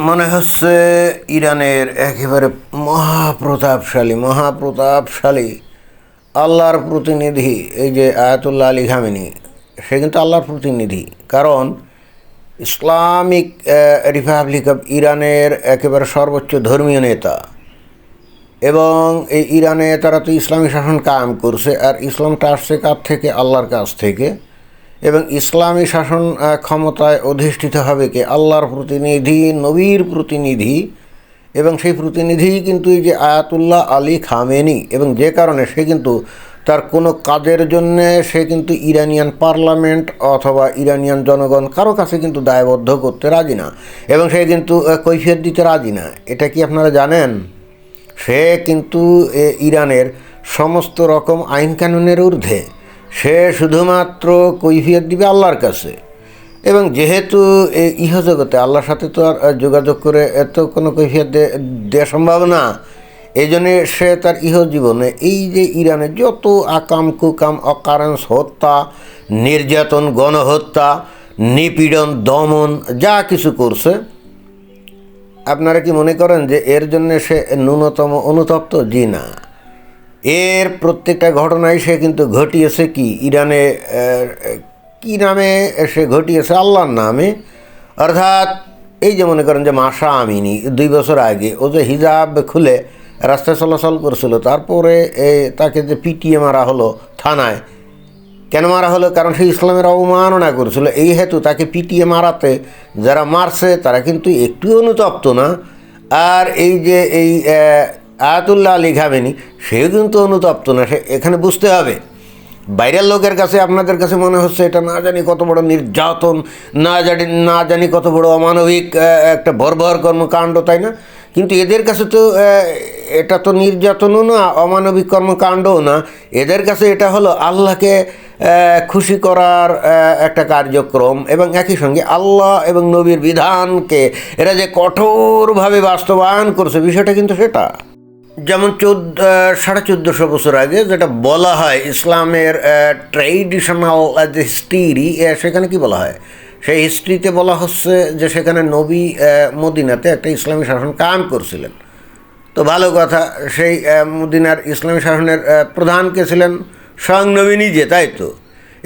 মনে হচ্ছে ইরানের একেবারে মহাপ্রতাপশালী আল্লাহর প্রতিনিধি এই যে আয়াতুল্লাহ আলী খামেনি, সে কিন্তু আল্লাহর প্রতিনিধি। কারণ ইসলামিক রিপাবলিক অফ ইরানের একেবারে সর্বোচ্চ ধর্মীয় নেতা, এবং এই ইরানে তারা তো ইসলামী শাসন কায়েম করছে, আর ইসলামটা আসছে কার থেকে? আল্লাহর কাছ থেকে। এবং ইসলামী শাসন ক্ষমতায় অধিষ্ঠিত হবে কে? আল্লাহর প্রতিনিধি, নবীর প্রতিনিধি। এবং সেই প্রতিনিধি কিন্তু এই যে আয়াতুল্লাহ আলী খামেনি, এবং যে কারণে সে কিন্তু তার কোনো কাজের জন্যে সে কিন্তু ইরানিয়ান পার্লামেন্ট অথবা ইরানিয়ান জনগণ কারো কাছে কিন্তু দায়বদ্ধ করতে রাজি না, এবং সে কিন্তু কৈফিয়ত দিতে রাজি না। এটা কি আপনারা জানেন? সে কিন্তু ইরানের সমস্ত রকম আইন কানুনের ঊর্ধ্বে। সে শুধুমাত্র কৈফিয়ত দিবে আল্লাহর কাছে। এবং যেহেতু এই ইহজগতে আল্লাহর সাথে তো আর যোগাযোগ করে এত কোনো কৈফিয়ত দেওয়া সম্ভব না, এই জন্যে সে তার ইহজীবনে এই যে ইরানের যত আকাম কুকাম অকারেন্স, হত্যা, নির্যাতন, গণহত্যা, নিপীড়ন, দমন যা কিছু করছে, আপনারা কি মনে করেন যে এর জন্যে সে ন্যূনতম অনুতপ্ত? জি না। এর প্রত্যেকটা ঘটনায় সে কিন্তু ঘটিয়েছে কি? ইরানে কি নামে সে ঘটিয়েছে? আল্লাহর নামে। অর্থাৎ এই যে মনে করেন যে মাসা আমিনি 2 বছর আগে ও যে হিজাব খুলে রাস্তায় চলাচল করছিল, তারপরে তাকে যে পিটিয়ে মারা হলো থানায়। কেন মারা হলো? কারণ সে ইসলামের অবমাননা করেছিল। এই হেতু তাকে পিটিয়ে মারাতে যারা মারছে তারা কিন্তু একটু অনুতপ্ত না। আর এই যে এই আয়াতুল্লাহ আলী খামেনি, সেও কিন্তু অনুতপ্ত না। সে এখানে বুঝতে হবে, বাইরের লোকের কাছে আপনাদের কাছে মনে হচ্ছে এটা না জানি কত বড় নির্যাতন, না জানি কত বড় অমানবিক একটা বর্বর কর্মকাণ্ড, তাই না? কিন্তু এদের কাছে তো এটা তো নির্যাতনও না, অমানবিক কর্মকাণ্ডও না। এদের কাছে এটা হলো আল্লাহকে খুশি করার একটা কার্যক্রম, এবং একই সঙ্গে আল্লাহ এবং নবীর বিধানকে এরা যে কঠোরভাবে বাস্তবায়ন করছে, বিষয়টা কিন্তু সেটা। যেমন 1450 বছর আগে যেটা বলা হয় ইসলামের ট্রেডিশনাল যে হিস্ট্রি, সেখানে কি বলা হয়? সেই হিস্ট্রিতে বলা হচ্ছে যে সেখানে নবী মদিনাতে একটা ইসলামী শাসন কায়েম করছিলেন। তো ভালো কথা, সেই মদিনার ইসলামী শাসনের প্রধান কে ছিলেন? স্বয়ং নবী নিজে, তাই তো?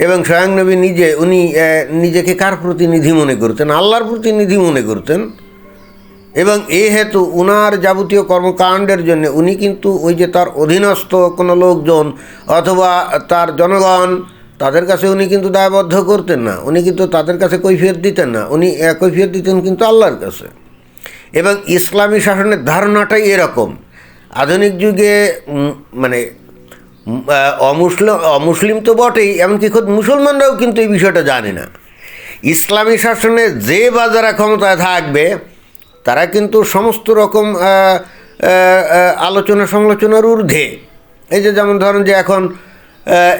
এবং স্বয়ং নবী নিজে উনি নিজেকে কার প্রতিনিধি মনে করতেন? আল্লাহর প্রতিনিধি মনে করতেন। এবং এই হেতু উনার যাবতীয় কর্মকাণ্ডের জন্য উনি কিন্তু ওই যে তার অধীনস্থ কোনো লোকজন অথবা তার জনগণ, তাদের কাছে উনি কিন্তু দায়বদ্ধ করতেন না। উনি কিন্তু তাদের কাছে কৈফিয়ত দিতেন না, উনি কৈফিয়ত দিতেন কিন্তু আল্লাহর কাছে। এবং ইসলামী শাসনের ধারণাটাই এরকম। আধুনিক যুগে মানে অমুসলিম তো বটেই, এমনকি খোদ মুসলমানরাও কিন্তু এই বিষয়টা জানে না। ইসলামী শাসনে যে বা যারা ক্ষমতায় থাকবে তারা কিন্তু সমস্ত রকম আলোচনা সমালোচনার ঊর্ধ্বে। এই যে যেমন ধরেন যে এখন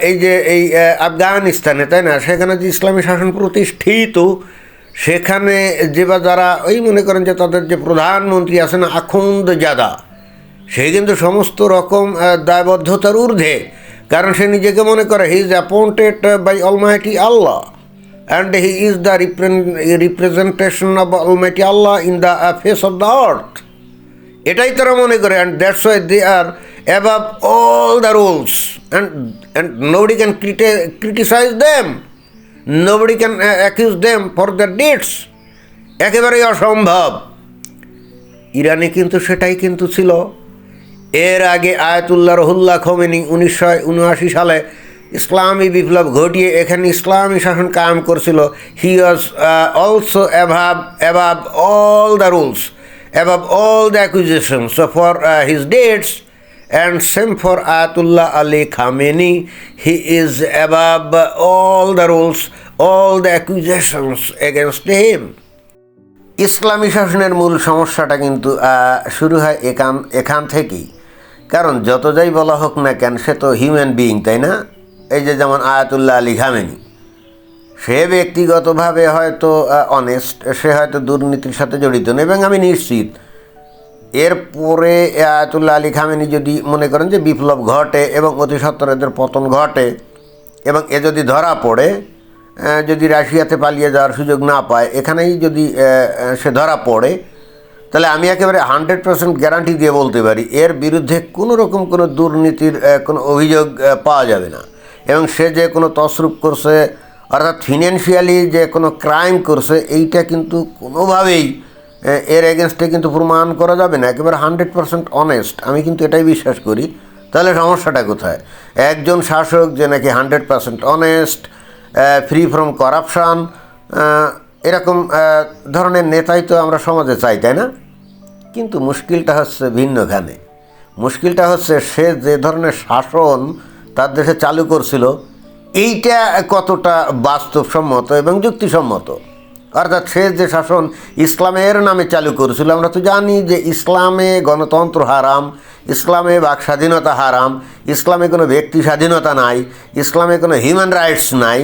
এই যে এই আফগানিস্তানে, তাই না, সেখানে যে ইসলামী শাসন প্রতিষ্ঠিত, সেখানে যে বা যারা ওই মনে করেন যে তাদের যে প্রধানমন্ত্রী আছেন আখুন্দজাদা, সে কিন্তু সমস্ত রকম দায়বদ্ধতার ঊর্ধ্বে। কারণ সে নিজেকে মনে করে he is appointed by almighty Allah, and he is the representation of Almighty Allah in the face of the earth. এটাই তারা মনে করে, and that's why they are above all the rules, and nobody can criticize them, nobody can accuse them for their deeds. একেবারেই অসম্ভব। ইরানে কিন্তু সেটাই কিন্তু ছিল। এর আগে আয়াতুল্লাহ রহুল্লাহ খোমেনি 1979 সালে ইসলামী বিপ্লব ঘটিয়ে এখানে ইসলামী শাসন কায়েম করছিল। He was also above all the rules, above all the accusations for his dates, and same for Ayatollah Ali Khamenei. He is above all the rules, all the accusations against him. ইসলামী শাসনের মূল সমস্যাটা কিন্তু শুরু হয় এখান থেকেই। কারণ যত যাই বলা হোক না কেন, সে তো হিউম্যান বিইং, তাই না? এই যে যেমন আয়াতুল্লাহ আলী খামেনি, সে ব্যক্তিগতভাবে হয়তো অনেস্ট, সে হয়তো দুর্নীতির সাথে জড়িত না, এবং আমি নিশ্চিত এরপরে আয়াতুল্লাহ আলী খামেনি যদি মনে করেন যে বিপ্লব ঘটে এবং অতি সত্বর এদের পতন ঘটে, এবং এ যদি ধরা পড়ে, যদি রাশিয়াতে পালিয়ে যাওয়ার সুযোগ না পায়, এখানেই যদি সে ধরা পড়ে, তাহলে আমি একেবারে 100% গ্যারান্টি দিয়ে বলতে পারি এর বিরুদ্ধে কোনো রকম কোনো দুর্নীতির কোনো অভিযোগ পাওয়া যাবে না। এবং সে যে কোনো তসরুপ করছে অর্থাৎ ফিনান্সিয়ালি যে কোনো ক্রাইম করছে এইটা কিন্তু কোনোভাবেই এর এগেনস্টে কিন্তু প্রমাণ করা যাবে না। একেবারে 100% অনেস্ট, আমি কিন্তু এটাই বিশ্বাস করি। তাহলে সমস্যাটা কোথায়? একজন শাসক যে নাকি 100% অনেস্ট, ফ্রি ফ্রম করাপশান, এরকম ধরনের নেতাই তো আমরা সমাজে চাই, তাই না? কিন্তু মুশকিলটা হচ্ছে ভিন্নখানে। মুশকিলটা হচ্ছে সে যে ধরনের শাসন তার দেশে চালু করছিল এইটা কতটা বাস্তবসম্মত এবং যুক্তিসম্মত। অর্থাৎ সে যে শাসন ইসলামের নামে চালু করেছিল, আমরা তো জানি যে ইসলামে গণতন্ত্র হারাম, ইসলামে বাক স্বাধীনতা হারাম, ইসলামে কোনো ব্যক্তি স্বাধীনতা নাই, ইসলামে কোনো হিউম্যান রাইটস নাই,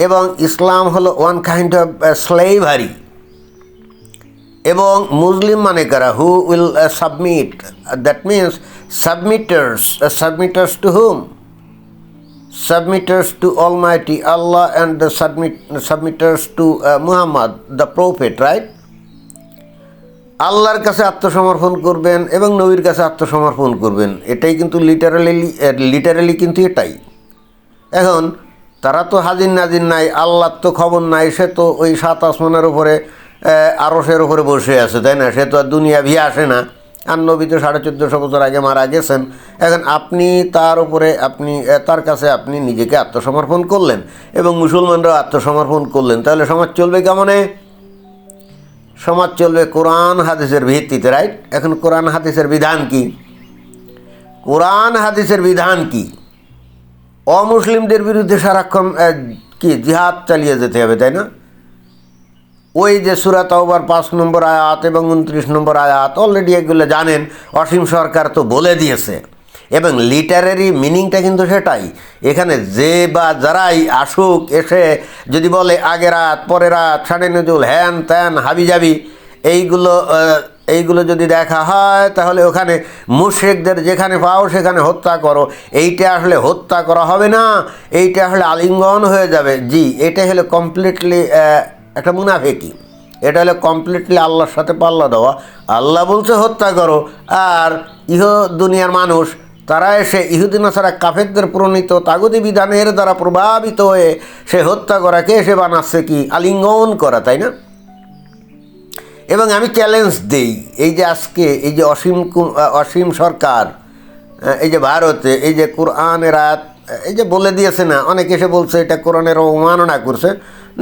এবং ইসলাম হলো ওয়ান কাইন্ড অফ স্লেভারি। এবং মুসলিম মানে কারা? Who will submit, that means submitters to whom? Submitters to Almighty Allah and the submitters to Muhammad, the Prophet, right? আল্লাহর কাছে আত্মসমর্পণ করবেন এবং নবীর কাছে আত্মসমর্পণ করবেন, এটাই কিন্তু লিটারালি কিন্তু এটাই। এখন তারা তো হাজির নাজির নাই, আল্লাহর তো খবর নাই, সে তো ওই 7 আসমানের উপরে আরশের উপরে বসে আছে, তাই না? সে তো আর দুনিয়া ভিয়ে আসে না। আর নবী তো 1450 বছর আগে মারা গেছেন। এখন আপনি তার উপরে তার কাছে আপনি নিজেকে আত্মসমর্পণ করলেন এবং মুসলমানরাও আত্মসমর্পণ করলেন, তাহলে সমাজ চলবে কেমনে? সমাজ চলবে কোরআন হাদিসের ভিত্তিতে, রাইট? এখন কোরআন হাদিসের বিধান কি? কোরআন হাদিসের বিধান কি? অমুসলিমদের বিরুদ্ধে সারাক্ষণ কি জিহাদ চালিয়ে যেতে হবে, তাই না? ওই যে সূরা তাওবার 5 নম্বর আয়াত এবং 29 নম্বর আয়াত অলরেডি এগুলো জানেন, অসীম সরকার তো বলে দিয়েছে। এবং লিটারারি মিনিংটা কিন্তু সেটাই। এখানে যে বা যারাই আসুক, এসে যদি বলে আগে রাত পরে রাত, সাড়ে নজুল, হ্যান ত্যান হাবিজাবি, এইগুলো যদি দেখা হয় তাহলে ওখানে মুশরিকদের যেখানে পাও সেখানে হত্যা করো, এইটা আসলে হত্যা করা হবে না, এইটা আসলে আলিঙ্গন হয়ে যাবে। জি, এটা হলো কমপ্লিটলি একটা মুনাফিকি। এটা হলো কমপ্লিটলি আল্লাহর সাথে পাল্লা দেওয়া। আল্লাহ বলছে হত্যা করো, আর দুনিয়ার মানুষ তারা এসে ইহুদি নাসারা কাফেরদের প্রণীত তাগুতি বিধানের দ্বারা প্রভাবিত হয়ে সে হত্যা করাকে এসে বানাচ্ছে কি আলিঙ্গন করা, তাই না? এবং আমি চ্যালেঞ্জ দিই, এই যে আজকে এই যে অসীম সরকার এই যে ভারতে এই যে কোরআনের আয়াত এই যে বলে দিয়েছে না, অনেকে এসে বলছে এটা কোরআনের অবমাননা করছে।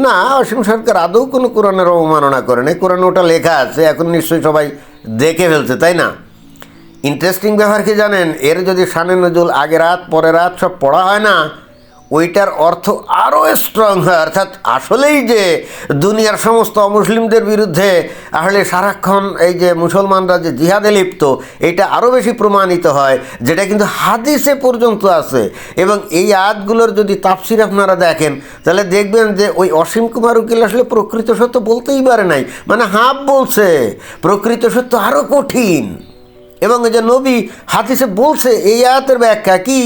না, অসীম সরকার আদৌ কোনো কোরআনের অবমাননা করে না। কোরআনে ওটা লেখা আছে, এখন নিশ্চয়ই সবাই দেখে ফেলছে, তাই না? ইন্টারেস্টিং ব্যাপার কি জানেন? এর যদি শানে নজুল আগে রাত পরে রাত সব পড়া হয় না, ওইটার অর্থ আরও স্ট্রং হয়। অর্থাৎ আসলেই যে দুনিয়ার সমস্ত অমুসলিমদের বিরুদ্ধে আসলে সারাক্ষণ এই যে মুসলমানরা যে জিহাদে লিপ্ত, এটা আরও বেশি প্রমাণিত হয়, যেটা কিন্তু হাদিসে পর্যন্ত আছে। এবং এই আয়াতগুলোর যদি তাফসির আপনারা দেখেন তাহলে দেখবেন যে ওই অসীম কুমার উকিল আসলে প্রকৃত সত্য বলতেই পারে নাই, মানে হাফ বলছে। প্রকৃত সত্য আরও কঠিন। এবং এই যে নবী হাদিসে বলছে এই আয়াতের ব্যাখ্যা কি,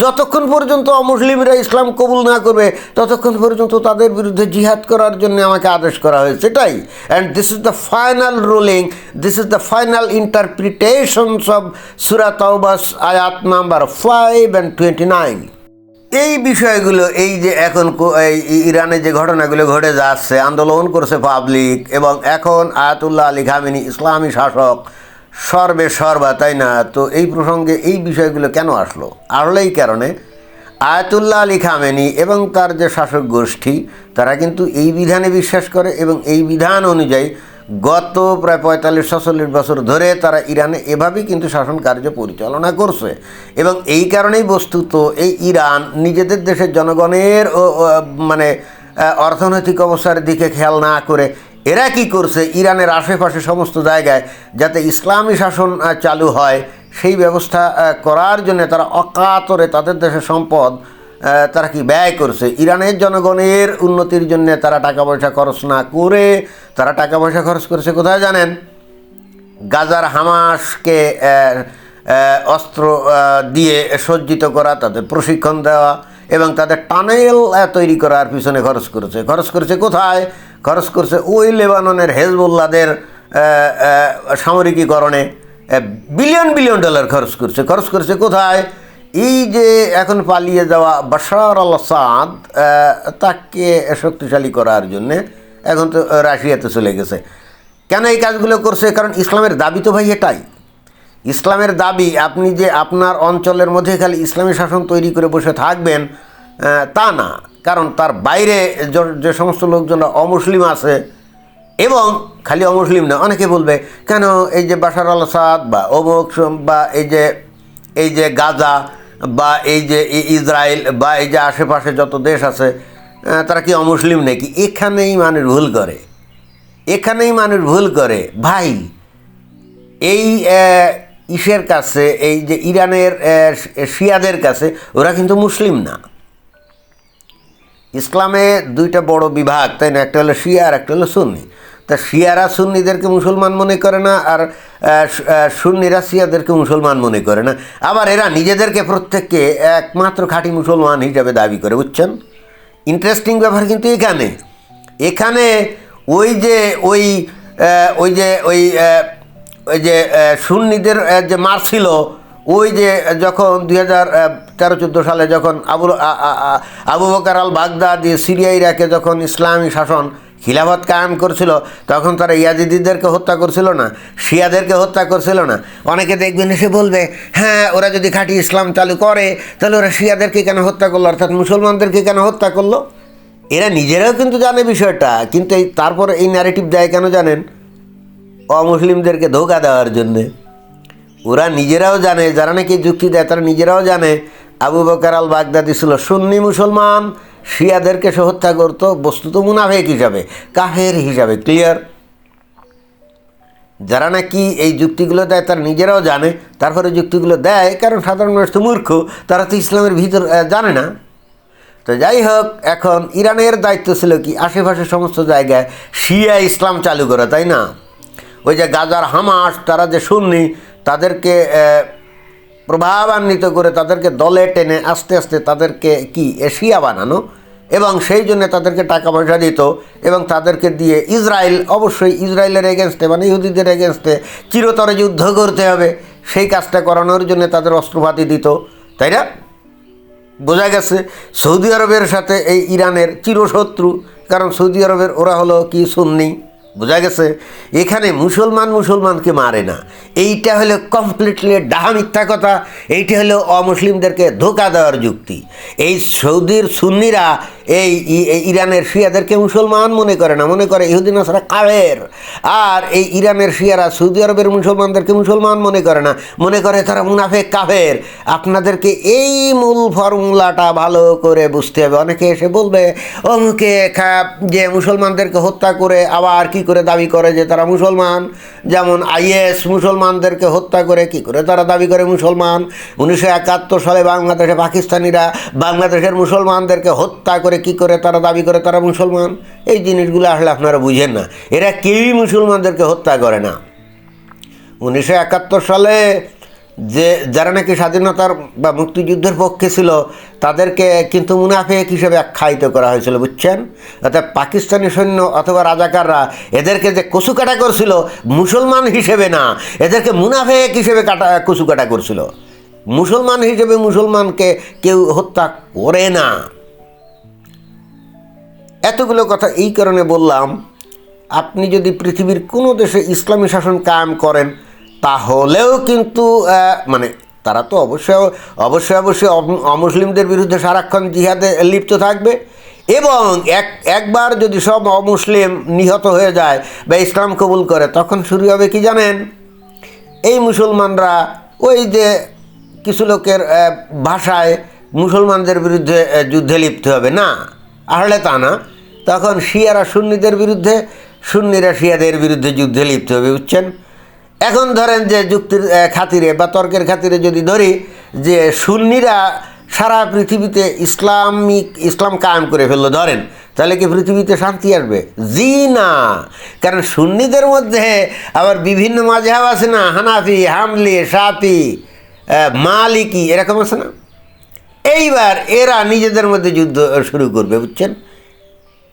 যতক্ষণ পর্যন্ত অমুসলিমরা ইসলাম কবুল না করবে ততক্ষণ পর্যন্ত তাদের বিরুদ্ধে জিহাদ করার জন্য আমাকে আদেশ করা হয়েছে, এটাই। And this is the final ruling, this is the final interpretations of সূরা তাওবাস আয়াত নাম্বার 5 and 29। এই বিষয়গুলো এই যে এখন ইরানে যে ঘটনাগুলো ঘটে যাচ্ছে, আন্দোলন করছে পাবলিক, এবং এখন আয়াতুল্লাহ আলী খামেনি ইসলামী শাসক সর্বা, তাই না? তো এই প্রসঙ্গে এই বিষয়গুলো কেন আসলো? এই কারণে আয়াতুল্লাহ আলী খামেনি এবং তার যে শাসক গোষ্ঠী তারা কিন্তু এই বিধানে বিশ্বাস করে, এবং এই বিধান অনুযায়ী গত প্রায় 45-46 বছর ধরে তারা ইরানে এভাবেই কিন্তু শাসন কার্য পরিচালনা করছে। এবং এই কারণেই বস্তুত এই ইরান নিজেদের দেশের জনগণের মানে অর্থনৈতিক অবস্থার দিকে খেয়াল না করে এরা কি করছে, ইরানের আশেপাশে সমস্ত জায়গায় যাতে ইসলামী শাসন চালু হয় সেই ব্যবস্থা করার জন্য তারা অকাতরে তাদের দেশের সম্পদ তারা কি ব্যয় করছে। ইরানের জনগণের উন্নতির জন্য তারা টাকা পয়সা খরচ না করে তারা টাকা পয়সা খরচ করেছে কোথায় জানেন? গাজার হামাসকে অস্ত্র দিয়ে সজ্জিত করা, তাদের প্রশিক্ষণ দেওয়া এবং তাদের টানেল তৈরি করার পিছনে খরচ করেছে কোথায়? খরচ করছে ওই লেবাননের হেজবুল্লাহদের সামরিকীকরণে বিলিয়ন বিলিয়ন ডলার খরচ করছে কোথায়? এই যে এখন পালিয়ে যাওয়া বাশার আল আসাদ, তাকে শক্তিশালী করার জন্যে এখন তো রাশিয়াতে চলে গেছে। কেন এই কাজগুলো করছে? কারণ ইসলামের দাবি তো ভাই এটাই। ইসলামের দাবি আপনি যে আপনার অঞ্চলের মধ্যে খালি ইসলামী শাসন তৈরি করে বসে থাকবেন তা না, কারণ তার বাইরে যে সমস্ত লোকজনরা অমুসলিম আছে, এবং খালি অমুসলিম না, অনেকে বলবে কেন এই যে বাশার আল আসাদ বা অমুক বা এই যে গাজা বা এই যে ইসরায়েল বা এই যে আশেপাশে যত দেশ আছে তারা কি অমুসলিম নাকি? এখানেই মানুষ ভুল করে ভাই। এই ইসের কাছে, এই যে ইরানের শিয়াদের কাছে, ওরা কিন্তু মুসলিম না। ইসলামে দুইটা বড় বিভাগ, তাই না? একটা হলো শিয়া আর একটা হলো সুন্নি। তা শিয়ারা সুন্নিদেরকে মুসলমান মনে করে না, আর সুন্নিরা শিয়াদেরকে মুসলমান মনে করে না। আবার এরা নিজেদেরকে প্রত্যেককে একমাত্র খাঁটি মুসলমান হিসাবে দাবি করে, বুঝছেন? ইন্টারেস্টিং ব্যাপার কিন্তু এখানে ওই যে সুন্নিদের যে মারছিল, ওই যে যখন 2013-14 সালে যখন আবু বকর আল বাগদাদি সিরিয়া ইরাকে যখন ইসলামী শাসন খিলাফত কায়েম করছিল, তখন তারা ইয়াজিদিদেরকে হত্যা করছিল না, শিয়াদেরকে হত্যা করছিল না? অনেকে দেখবেন এসে বলবে, হ্যাঁ ওরা যদি খাঁটি ইসলাম চালু করে তাহলে ওরা শিয়াদেরকে কেন হত্যা করলো, অর্থাৎ মুসলমানদেরকে কেন হত্যা করলো? এরা নিজেরাও কিন্তু জানে বিষয়টা, কিন্তু তারপর এই ন্যারেটিভ দেয় কেন জানেন? অমুসলিমদেরকে ধোঁকা দেওয়ার জন্যে। ওরা নিজেরাও জানে, যারা নাকি যুক্তি দেয় তারা নিজেরাও জানে আবু বকর আল বাগদাদি ছিল সুন্নি মুসলমান, শিয়াদেরকে সে হত্যা করতো বস্তুত মুনাফিক হিসাবে, কাফের হিসাবে। ক্লিয়ার? যারা নাকি এই যুক্তিগুলো দেয় তারা নিজেরাও জানে, তারপরে যুক্তিগুলো দেয়, কারণ সাধারণ মানুষ তো মূর্খ, তারা তো ইসলামের ভিতর জানে না। তো যাই হোক, এখন ইরানের দায়িত্ব ছিল কি আশেপাশে সমস্ত জায়গায় শিয়া ইসলাম চালু করা, তাই না? ওই যে গাজার হামাস, তারা যে সুন্নি, তাদেরকে প্রভাবান্বিত করে তাদেরকে দলে টেনে আস্তে আস্তে তাদেরকে কি শিয়া বানানো, এবং সেই জন্য তাদেরকে টাকা পয়সা দিত, এবং তাদেরকে দিয়ে অবশ্যই ইসরায়েলের এগেনস্টে, মানে ইহুদিদের এগেনস্টে চিরতরে যুদ্ধ করতে হবে, সেই কাজটা করানোর জন্য তাদের অস্ত্রপাতি দিত, তাই না? বোঝা গেছে সৌদি আরবের সাথে এই ইরানের চিরশত্রু, কারণ সৌদি আরবের ওরা হলো কি সুন্নি। বোঝা গেছে? এখানে মুসলমানকে মারে না। এইটা হলো কমপ্লিটলি ডাহা মিথ্যা কথা। এইটা হলো অমুসলিমদেরকে ধোঁকা দেওয়ার যুক্তি। এই সৌদির সুন্নিরা এই ইরানের শিয়াদেরকে মুসলমান মনে করে না, মনে করে ইহুদি নাসারা কাফের। আর এই ইরানের শিয়ারা সৌদি আরবের মুসলমানদেরকে মুসলমান মনে করে না, মনে করে তারা মুনাফিক কাফের। আপনাদেরকে এই মূল ফর্মুলাটা ভালো করে বুঝতে হবে। অনেকে এসে বলবে অমুকে যে মুসলমানদেরকে হত্যা করে আবার কি করে দাবি করে যে তারা মুসলমান, যেমন আইএস মুসলমানদেরকে হত্যা করে কি করে তারা দাবি করে মুসলমান। 1971 সালে বাংলাদেশে পাকিস্তানিরা বাংলাদেশের মুসলমানদেরকে হত্যা করে কি করে তারা দাবি করে তারা মুসলমান। এই জিনিসগুলো আসলে আপনারা বুঝেন না। এরা কেউই মুসলমানদেরকে হত্যা করে না। 1971 সালে যে যারা নাকি স্বাধীনতার বা মুক্তিযুদ্ধের পক্ষে ছিল তাদেরকে কিন্তু মুনাফিক হিসেবে আখ্যায়িত করা হয়েছিল, বুঝছেন? অর্থাৎ পাকিস্তানি সৈন্য অথবা রাজাকাররা এদেরকে যে কচুকাটা করছিল মুসলমান হিসেবে না, এদেরকে মুনাফিক হিসেবে কচুকাটা করছিল। মুসলমান হিসেবে মুসলমানকে কেউ হত্যা করে না। এতগুলো কথা এই কারণে বললাম, আপনি যদি পৃথিবীর কোনো দেশে ইসলামী শাসন কায়েম করেন তাহলেও কিন্তু মানে তারা তো অবশ্যই অমুসলিমদের বিরুদ্ধে সারাক্ষণ জিহাদে লিপ্ত থাকবে, এবং একবার যদি সব অমুসলিম নিহত হয়ে যায় বা ইসলাম কবুল করে, তখন শুরু হবে কি জানেন? এই মুসলমানরা ওই যে কিছু লোকের ভাষায় মুসলমানদের বিরুদ্ধে যুদ্ধে লিপ্ত হবে না, আসলে তা না। তখন শিয়ারা সুন্নিদের বিরুদ্ধে, সুন্নিরা শিয়াদের বিরুদ্ধে যুদ্ধে লিপ্ত হবে, বুঝছেন? এখন ধরেন যে যুক্তির খাতিরে বা তর্কের খাতিরে যদি ধরি যে সুন্নিরা সারা পৃথিবীতে ইসলাম কায়েম করে ফেললো ধরেন, তাহলে কি পৃথিবীতে শান্তি আসবে? জি না। কারণ সুন্নিদের মধ্যে আবার বিভিন্ন মাযহাব আছে না, হানাফি, হামলি, শাফি, মালিকি, এরকম আছে না? এইবার এরা নিজেদের মধ্যে যুদ্ধ শুরু করবে, বুঝছেন?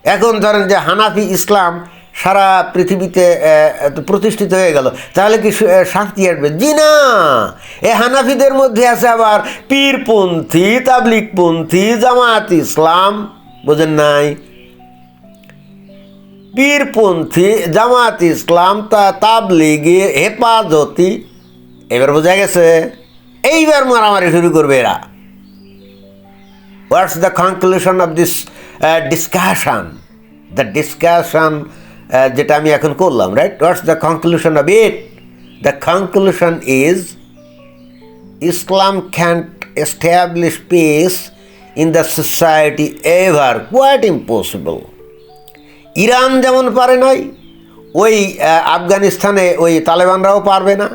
এখন ধরেন যে হানাফি ইসলাম সারা পৃথিবীতে প্রতিষ্ঠিত হয়ে গেল, তাহলে কি শান্তি আসবে? জি না। এ হানাফিদের মধ্যে আছে আবার পীরপন্থী, তাবলিগপন্থী, জামায়াত ইসলাম, বোঝেন নাই? পীরপন্থী, জামায়াত ইসলাম, তাবলিগি, হেফাজতি, এবার বোঝা গেছে? এইবার মারামারি শুরু করবে এরা। What's the conclusion of this discussion? The discussion যেটা আমি এখন করলাম, right? What's the conclusion of it? The conclusion is Islam can't establish peace in the society ever, quite impossible. Iran যেমন পারে নাই, ওই আফগানিস্তানে ওই তালেবানরাও পারবে না।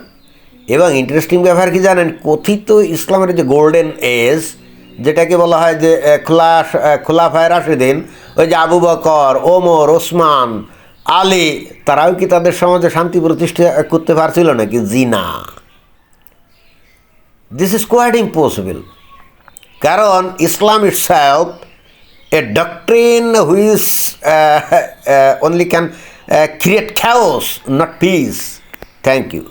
এবং ইন্টারেস্টিং ব্যাপার কি জানেন? কথিত ইসলামের যে গোল্ডেন এজ, যেটাকে বলা হয় যে খোলাফায়ে রাশিদিন, ওই যে আবু বকর, ওমর, ওসমান, আলী, তারাও কি তাদের সমাজে শান্তি প্রতিষ্ঠা করতে পারছিল নাকি? জি না। This is quite impossible. কারণ Islam itself a doctrine which only can create chaos, not peace. Thank you.